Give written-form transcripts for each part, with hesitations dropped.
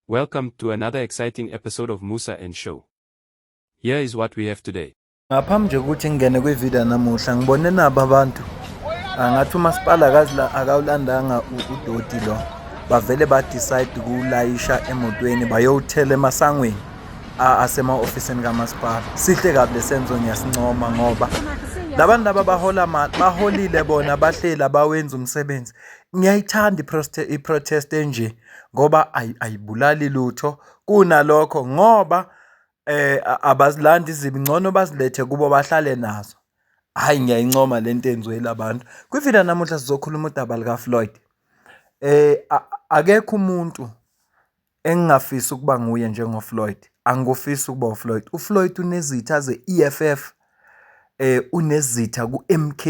Welcome to another exciting episode of Musa and Show. Here is what we have today. Ngaphambi nje ukuthi ngene kwivideo namuhla ngibone nabo abantu ngathi umasipala akawulandanga udoti lo bavele ba decide ukulayisha emotweni bayowuthela emasangweni asema-ofisini kamasipala. Sihle kabi lesenzo ngiyasincoma ngoba labantu laba baholile bona bahleli abawenza umsebenzi. Ngiyayithanda i-protest enje ngoba ayibulali lutho kunalokho ngoba abazilandi izibi ngcono bazilethe kubo bahlale nazo. Hayi ngiyayincoma lento enziwe labantu. Kwivideo namuhla sizokhuluma udaba lika Floyd. Akekho umuntu engingafisa ukuba nguye njengo Floyd. Angifisi ukuba uFloyd. uFloyd unezitha ze-EFF, unezitha ku-MK.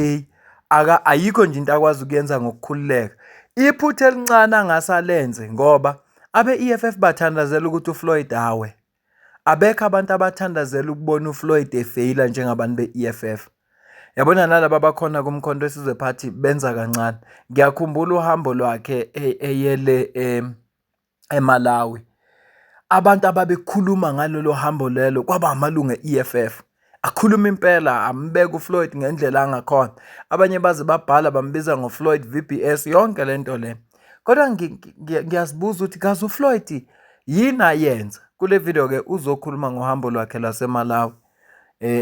Ayikho nje into akwazi ukuyenza ngokukhululeka. Iphutha elincane angasalenze ngoba abe-EFF bathandazela ukuthi uFloyd awe. Abekho abantu abathandazela ukubona uFloyd efeyila njengabantu be-EFF. Yabona nalabo abakhona kumkhonto wesizwe party benza kancane. Ngiyakhumbula uhambo lwakhe eyele eMalawi. Abantu ababekhuluma ngalolo hambo lelo kwaba amalungu e-EFF. Akhuluma impela ambeka uFloyd ngendlela angakhona. Abanye baze babhala bambiza ngoFloyd VBS yonke lento le. Kodwa ngiyazibuza ukuthi kazi uFloyd yini ayenza. Kule video ke uzokhuluma ngohambo lwakhe laseMalawi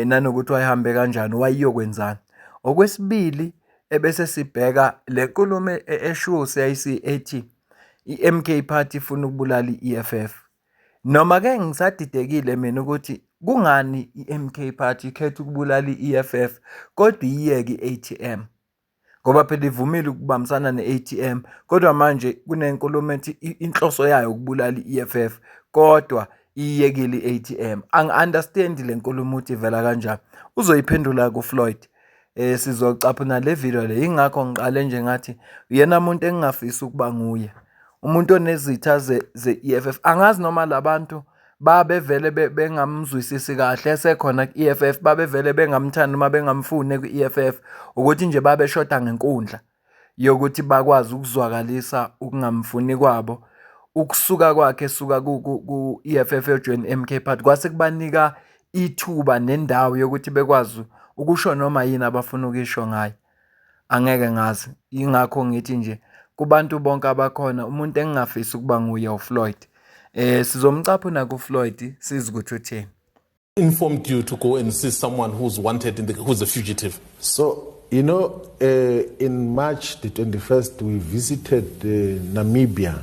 nanokuthi wayehambe kanjani wayiyokwenzani. Okwesibili ebese sibheka le nkulumo eshuwo ethi iMK party ifuna ukubulala iEFF. Noma ke ngisadidekile mina ukuthi kungani iMK party ikhetha ukubulala iEFF kodwa iyeke iATM. Ngoba phela ivumile ukubambisana neATM kodwa manje kunenkulumo ethi inhloso yayo ukubulala iEFF kodwa iyekile iATM. Angi-understand le nkulumo ukuthi ivela kanjani. Uzoyiphendula kuFloyd. Sizocaphuna le video le ingakho ngiqale nje ngathi uyena umuntu engingafisa ukuba nguye. Umuntu onezitha ze-EFF. Angazi noma labantu babevele bengamzwisisi kahle esekhona ku-EFF babevele bengamthandi noma bengamfuni ku-EFF ukuthi nje babeshoda ngenkundla yokuthi bakwazi ukuzwakalisa ukungamfuni kwabo. Ukusuka kwakhe esuka ku-EFF ejoin MK party kwase kubanika ithuba nendawo yokuthi bekwazi ukusho noma yini abafuna ukisho ngayo. Angeke ngazi ingakho ngithi nje kubantu bonke abakhona umuntu engingafisa ukuba nguye uFloyd. Sizomcaphuna kuFloyd sizikuthi uthini. Informed you to go and see someone who's wanted who's a fugitive? So, in March the 21st, we visited Namibia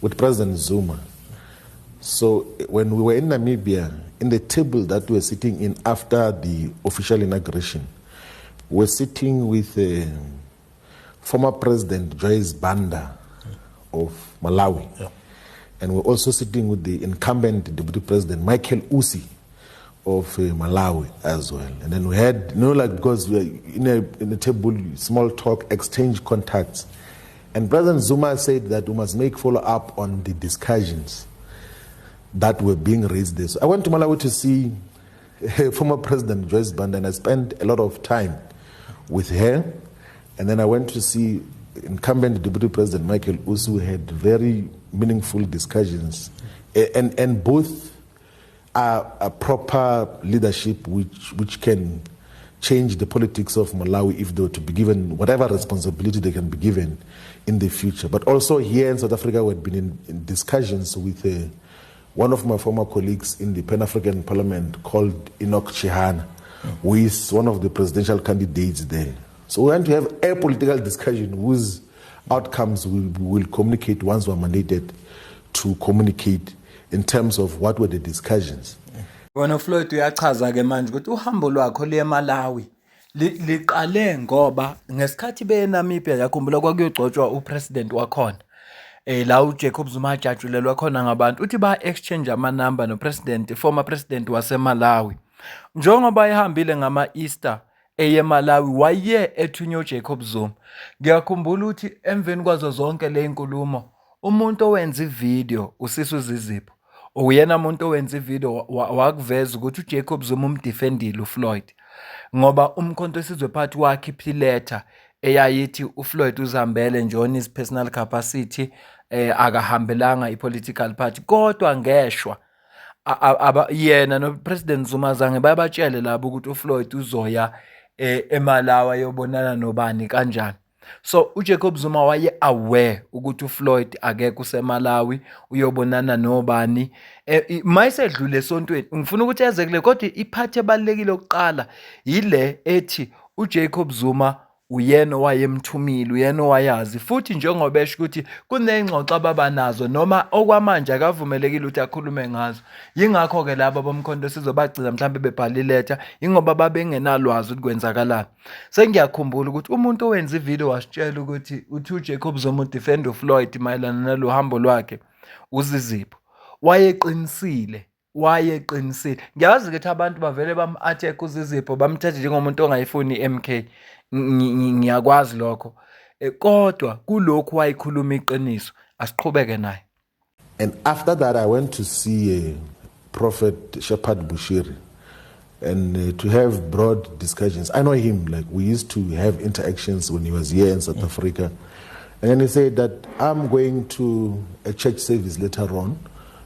with President Zuma. So when we were in Namibia, in the table that we were sitting in after the official inauguration, we were sitting with former President Joyce Banda of Malawi. Yeah. And we're also sitting with the incumbent Deputy President Michael Usi of Malawi as well. And then we had, because we were in a table, small talk, exchange contacts. And President Zuma said that we must make follow-up on the discussions that were being raised there. So I went to Malawi to see former President Joyce Banda, and I spent a lot of time with her. And then I went to see incumbent Deputy President Michael Usu. We had very meaningful discussions. And both are a proper leadership which can change the politics of Malawi if they were to be given whatever responsibility they can be given in the future. But also here in South Africa, we had been in discussions with one of my former colleagues in the Pan-African Parliament called Enoch Chihana, who is one of the presidential candidates there. So we want to have a political discussion whose outcomes we will communicate once we're mandated to communicate in terms of what were the discussions. Wena uFloyd uyachaza ke manje ukuthi uhambo lwakho le eMalawi liqale ngoba ngesikhathi beNamibia yakhumbula kwakuyogcotshwa upresident wakhona. La uJacob Zuma ajatshulelwa khona ngabantu uthi ba exchange amanamba nopresident former president waseMalawi. Njengoba ehambile ngama Easter eyeMalawi waye ethunywe uJacob Zuma. Ngiyakhumbula ukuthi emveni kwazo zonke le inkulumo umuntu owenza ivideo uSisu Zizipho uyena umuntu owenza ivideo wakuveza ukuthi uJacob Zuma umdefendile uFloyd ngoba umkhonto wesizwe party wakhipha iletter eyayithi uFloyd uzihambele nje on his personal capacity akahambelanga i-political party kodwa ngeshwa yena no-President Zuma zange babatshele labo ukuthi uFloyd uzoya eMalawi ayobonana nobani kanjani. So uJacob Zuma waye aware ukuthi uFloyd akekho useMalawi uyobonana nobani. Mayisedlule esontweni ngifuna ukuthi eze kule kodwa iphathi ebalekile oqala yile ethi uJacob Zuma uyena wayemthumile uyena wayazi futhi njengoba esho ukuthi kunengxoxo ababanazo noma okwamanje akavumelekile ukuthi akhulume ngazo. Yingakho ke labo bomkhonto sizobagcina mhlambe bebhala iletha ingoba babengenalwazi ukuthi kwenzakalani. Sengiyakhumbula ukuthi umuntu owenza ivideo wasitshela ukuthi uJacob Zuma udefend uFloyd mayelana nalo hambo lwakhe uZizipho wayeqinisile. Ngiyazi ukuthi abantu bavele bam-attack uZizipho bamthatha njengomuntu ongayifuni i-MK. Ngiyakwazi lokho kodwa kulokhu wayikhuluma iqiniso asiqhubeke naye. And after that I went to see Prophet Shepard Bushiri and to have broad discussions. I know him, like we used to have interactions when he was here in South Africa. And then he said that I'm going to a church service later on.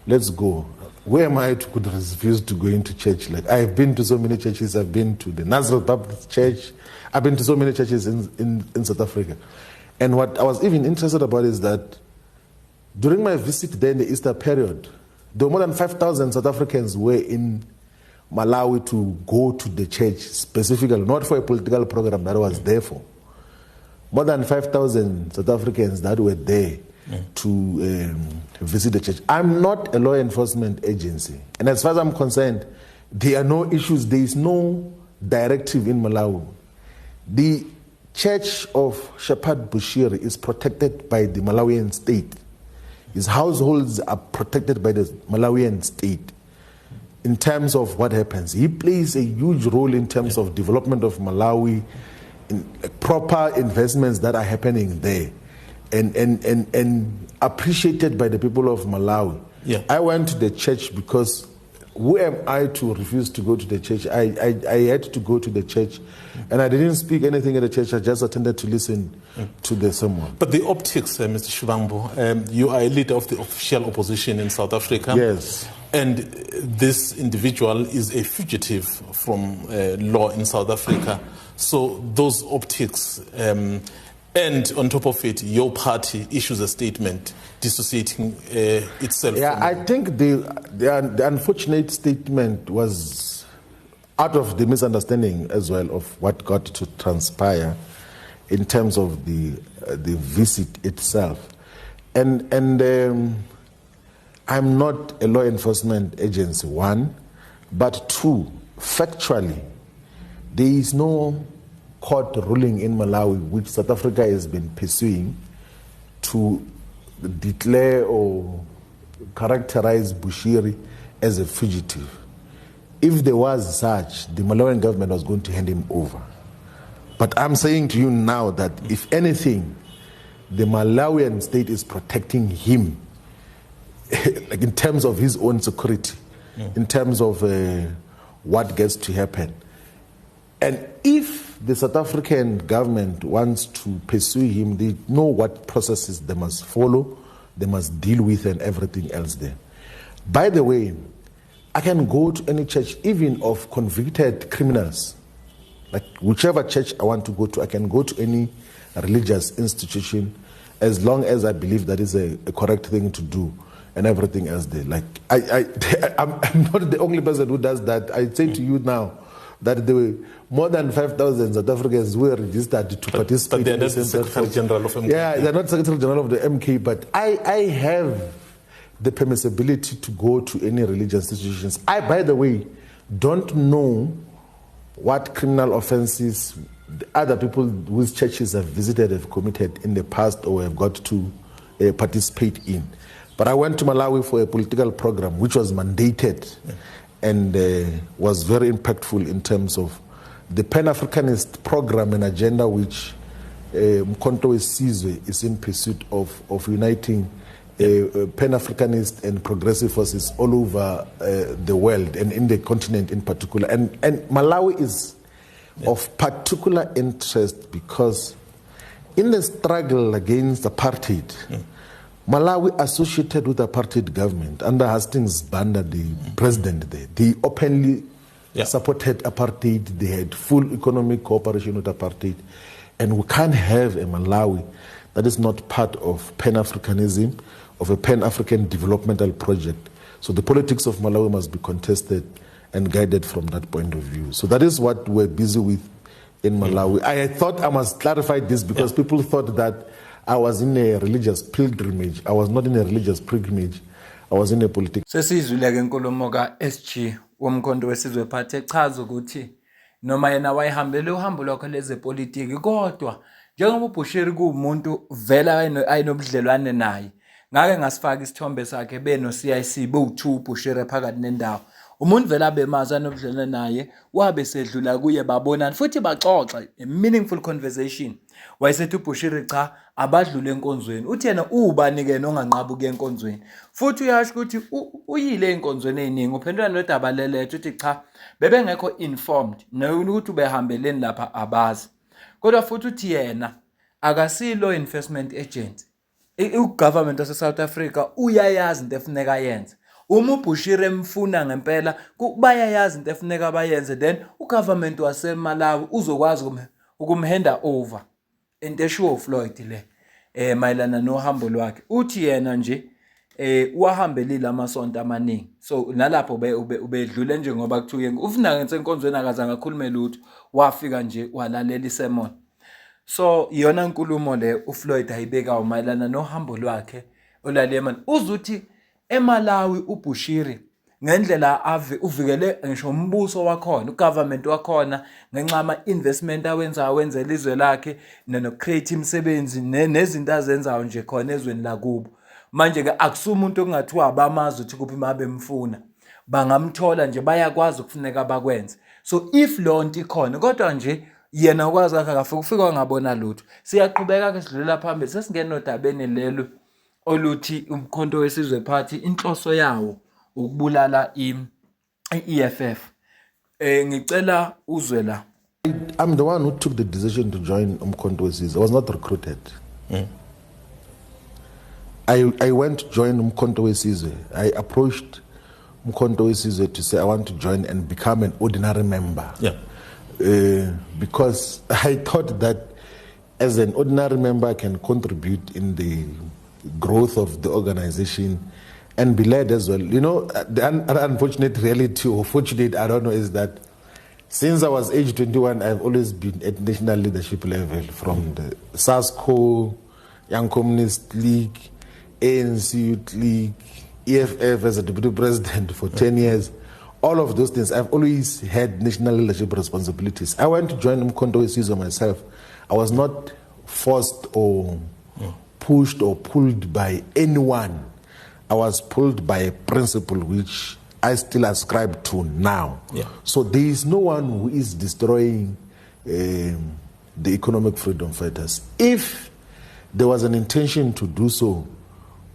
Let's go. Where am I to could refuse to go into church? Like I've been to so many churches. I've been to the Nazareth Baptist Church. I've been to so many churches in South Africa. And what I was even interested about is that during my visit there in the Easter period, there were more than 5,000 South Africans were in Malawi to go to the church specifically, not for a political program that I was there for. More than 5,000 South Africans that were there to visit the church. I'm not a law enforcement agency. And as far as I'm concerned, there are no issues. There is no directive in Malawi. The church of Shepard Bushiri is protected by the Malawian state. His households are protected by the Malawian state in terms of what happens. He plays a huge role in terms of development of Malawi, in proper investments that are happening there. And appreciated by the people of Malawi. Yeah. I went to the church because who am I to refuse to go to the church? I had to go to the church, and I didn't speak anything at the church. I just attended to listen to the sermon. But the optics, Mr. Shivambu, you are a leader of the official opposition in South Africa. Yes. And this individual is a fugitive from law in South Africa. So those optics... and on top of it, your party issues a statement dissociating itself. Yeah, I think the unfortunate statement was out of the misunderstanding as well of what got to transpire in terms of the visit itself. And I'm not a law enforcement agency, one, but two, factually, there is no court ruling in Malawi which South Africa has been pursuing to declare or characterize Bushiri as a fugitive. If there was such, the Malawian government was going to hand him over. But I'm saying to you now that if anything, the Malawian state is protecting him like in terms of his own security, in terms of what gets to happen. And if the South African government wants to pursue him, they know what processes they must follow, they must deal with and everything else there. By the way, I can go to any church, even of convicted criminals. Like whichever church I want to go to, I can go to any religious institution as long as I believe that is a correct thing to do and everything else there. Like I'm not the only person who does that. I say to you now, that there were more than 5,000 South Africans who were registered to participate. But they're not the Secretary General of MK. Yeah, they're not Secretary General of the MK, but I have the permissibility to go to any religious institutions. I, by the way, don't know what criminal offenses the other people whose churches have visited have committed in the past or have got to participate in. But I went to Malawi for a political program which was mandated and was very impactful in terms of the Pan-Africanist program and agenda which Mkhonto Sizwe is in pursuit of uniting Pan-Africanist and progressive forces all over the world and in the continent in particular. And Malawi is of particular interest because in the struggle against apartheid, Malawi associated with the apartheid government under Hastings Banda, the president there. They openly supported apartheid. They had full economic cooperation with apartheid. And we can't have a Malawi that is not part of Pan-Africanism, of a Pan-African developmental project. So the politics of Malawi must be contested and guided from that point of view. So that is what we're busy with in Malawi. I thought I must clarify this because people thought that I was in a religious pilgrimage. I was not in a religious pilgrimage. I was in a political. Sesizwile-ke inkulumo ka-SG womkhonto wesizwe phathe echaza ukuthi noma yena wayehambele uhambo lwakhe lezepolitiki kodwa njengoba uBushiri kuwumuntu vela ayinobudlelwane naye ngake ngasifaka isithombe sakhe beno-CIC bowu-2 uBushiri phakathi nendawo umuntu vela abemazi anobudlelwane naye wabe sedlula kuye babonana futhi baxoxa a meaningful conversation. Wayesethi uBushiri cha abadlule enkonzweni uthi yena ubani-ke nonganqabi kuye enkonzweni futhi uyasho ukuthi uyile ey'nkonzweni ey'ningi uphendula nodaba leletho uthi cha bebengekho informed nokuthi ubehambeleni lapha abazi kodwa futhi uthi yena akasilo investment agent ugovernment wase-South Africa uyayazi into efuneka ayenze uma uBushiri emfuna ngempela bayayazi into efuneka bayenze then ugovernment waseMalawi uzokwazi ukumhanda over into eshiwo uFloyd le mayelana nohambo lwakhe uthi yena nje wahambelile amasonto amaningi so nalapho ubedlule nje ngoba kuthiwe ufuna ngenkonzweni akazange akhulume lutho wafika nje walalela isermon so iyona inkulumo le uFloyd ayibeka mayelana nohambo lwakhe olalemani uzuthi eMalawi uBushiri ngendlela uvikele ngisho umbuso wakhona ugovernment wakhona ngenxa ama-investment awenza ilizwe lakhe no-create imisebenzi nezinto azenzayo nje khona ezweni lakubo manje-ke akusumuntu okungathiwa abamazi ukuthi kuphi uma bemfuna bangamthola nje bayakwazi ukufuneka bakwenze so if loo nto ikhona kodwa nje yena ukwazi kakhe akafika ufika wangabona lutho siyaqhubeka-ke sidlulela phambili sesingena nodabeni lelu oluthi umkhonto wesizwe phathi inhloso yawo ukubulala i-EFF ngicela uzwe la. I'm the one who took the decision to join Umkhonto Wesizwe. I was not recruited. I went to join Umkhonto Wesizwe. I approached Umkhonto Wesizwe to say I want to join and become an ordinary member. Because I thought that as an ordinary member I can contribute in the growth of the organization and be led as well. You know, the unfortunate reality or fortunate, I don't know, is that since I was age 21, I've always been at national leadership level from the SASCO, Young Communist League, ANC Youth League, EFF as a deputy president for 10 years. All of those things, I've always had national leadership responsibilities. I went to join Umkhonto Wesizwe myself. I was not forced or pushed or pulled by anyone. I was pulled by a principle which I still ascribe to now. So there is no one who is destroying the economic freedom fighters. If there was an intention to do so,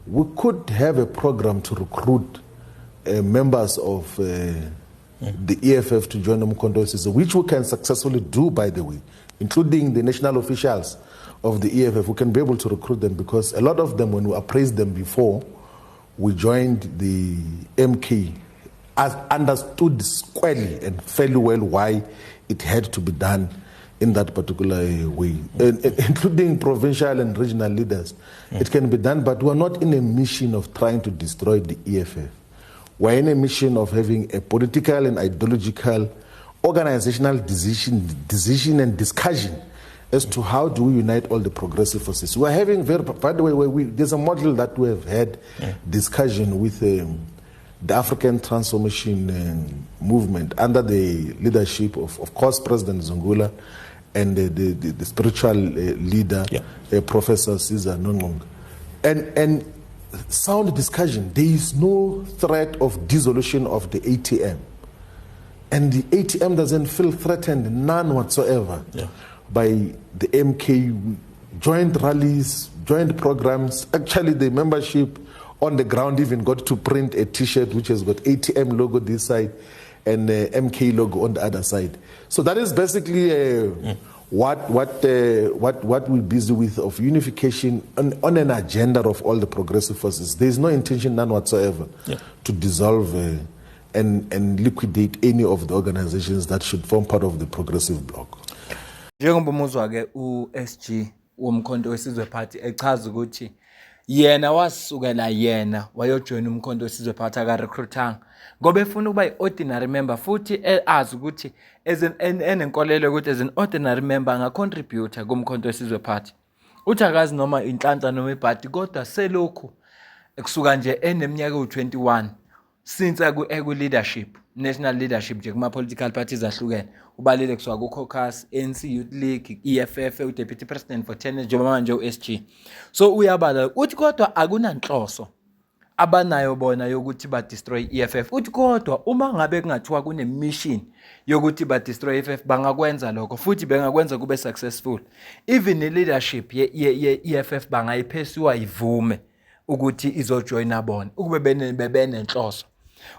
we could have a program to recruit members of the EFF to join Umkhonto Wesizwe, which we can successfully do, by the way, including the national officials of the EFF. We can be able to recruit them because a lot of them, when we appraised them before we joined the MK, understood squarely and fairly well why it had to be done in that particular way, including provincial and regional leaders. It can be done, but we're not in a mission of trying to destroy the EFF. We're in a mission of having a political and ideological organizational decision and discussion as to how do we unite all the progressive forces. We're having, by the way, there's a model that we have had discussion with the African Transformation Movement under the leadership of course, President Zungula and the spiritual leader, Professor Caesar Nongong. And sound discussion. There is no threat of dissolution of the ATM. And the ATM doesn't feel threatened, none whatsoever, by the MK. Joint rallies, joint programs. Actually, the membership on the ground even got to print a T-shirt which has got ATM logo this side and MK logo on the other side. So that is basically what we're busy with of unification on an agenda of all the progressive forces. There is no intention, none whatsoever, to dissolve and liquidate any of the organizations that should form part of the progressive bloc. Njengoba umuzwa ke uSG womkhonto wesizwe party echaza ukuthi yena wasukela yena wayojoin umkhonto wesizwe party aka recruitanga ngoba efuna ukuba iordinary member futhi azi ukuthi enenkolelo ukuthi as an ordinary member angacontribute kumkhonto wesizwe party. Uthi akazi noma inhlanhla noma ibhadi kodwa selokhu kusuka nje eneminyaka u21 since eku leadership, national leadership nje kuma political parties ahlukene. Ubalile kusuka ku caucus, ANC Youth League, EFF, u deputy president for 10 years njengoba manje uSG. So uyabala uthi kodwa akunanhloso abanayo bona yokuthi ba destroy EFF. Uthi kodwa uma ngabe kungathiwa kune mission yokuthi ba destroy EFF bangakwenza lokho futhi bengakwenza kube successful. Even the leadership ye EFF bangayiphesiwa ivume ukuthi izojoina bona ukube benenhloso.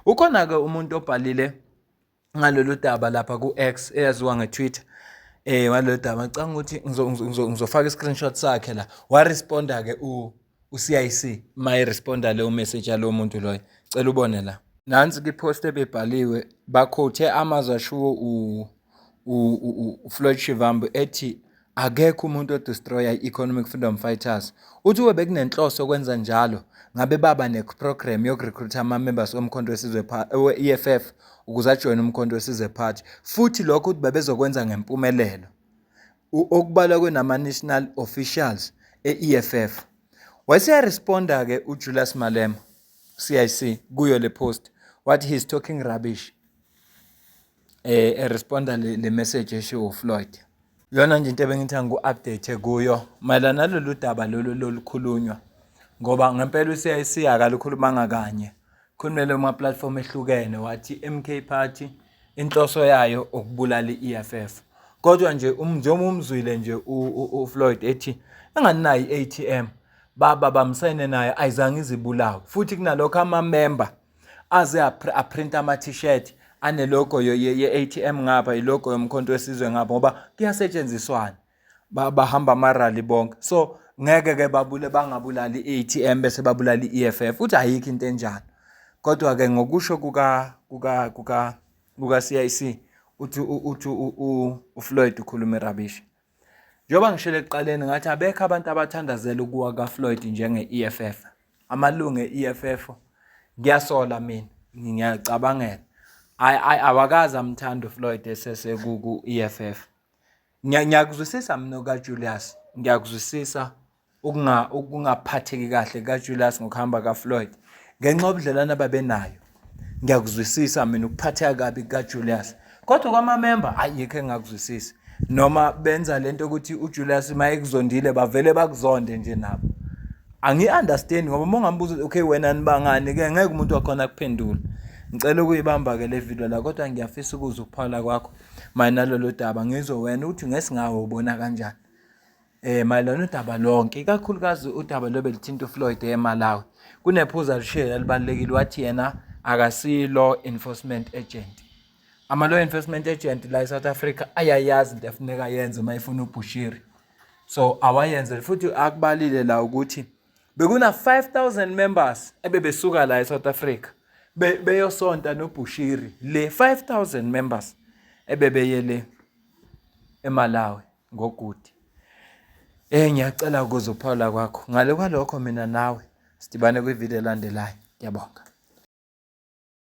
Ukhona ke umuntu obhalile ngalolu daba lapha ku X eyaziwa ngeTwitter ngalolu daba ngicanga ukuthi ngizofaka i-screenshot sakhe la wa responda ke uCIC my responda le message yalo muntu loyo cela ubone la nansi ke post ebebhaliwe baquote amazwi ashiwo uFloyd Shivambu ethi akekho umuntu odestroya economic freedom fighters. Uthi ube bekunenhloso okwenza njalo ngabe baba neprogram yokurecruita ama-members omkhonto wesizwe EFF ukuze ajoin umkhonto wesizwe party futhi lokho uthi babezokwenza ngempumelelo okubalwa kwenama-national officials e-EFF. Waseyaresponda ke uJulius Malema CIC kuyo le post what he's talking rubbish responda le message eshiwo uFloyd. Yona nje into ebengithanga ku-update kuyo mayelana nalolu daba lolukhulunywa ngoba ngempela uCIC akalukhulumanga kanye khulumele uma platform ehlukene wathi MK party inhloso yayo ukubulala iEFF kodwa nje umzwile nje uFloyd ethi enganinayo iATM baba bamsayine naye ayizange izibulawe futhi kunalokho ama-member aze aprint ama-t-shirt anelogo ye-ATM ngapha ilogo yomkhonto wesizwe ngapha ngoba kuyasetshenziswana bahamba ama-rally bonke so ngeke ke bangabulali i-ATM bese babulali i-EFF uthi ayikho into enjalo kodwa ke ngokusho kuka CIC uthi uFloyd ukhuluma rubbish. Njoba ngishele ekuqaleni ngathi abekho abantu abathandazela ukuwa kaFloyd njenge-EFF amalungu e-EFF ngiyasola mina ngiyacabangela awakazi amthanda uFloyd esese ku EFF. Ngiyakuzwisisa mina kaJulius ngiyakuzwisisa ukungaphatheki kahle kaJulius ngokuhamba kaFloyd ngenxa yobudlelwane ababenayo. Ngiyakuzwisisa mina ukuphatheka kabi kaJulius kodwa kwama-member ayikho engakuzwisisi noma benza lento ukuthi uJulius mayekuzondile bavele bakuzonde nje nabo. Angi-understand ngoba uma ungambuza okay wena nibangani ke ngeke umuntu wakhona kuphendula. Ngicela ukuyibamba ke le video la kodwa ngiyafisa ukuzwa ukuphawula kwakho mayelana nalolu daba ngizwe wena uthi ngesingawe ubona kanjani mayelana nodaba lonke ikakhulukazi udaba lobelithinta uFloyd eMalawi. Kunephuzu alishela libalekile wathi yena akasi law enforcement agent. Ama-law enforcement agent la eSouth Africa ayayazi into efuneka yenze uma ifuna uBushiri. So awayenze futhi akubalile la ukuthi bekuna 5,000 members ebebesuka la eSouth Africa beyosonta noBushiri le 5,000 members ebebeyele eMalawi ngogudi. Ngiyacela ukuzophawula kwakho ngale kwalokho mina nawe sidibane kwivideo elandelayo. Ngiyabonga.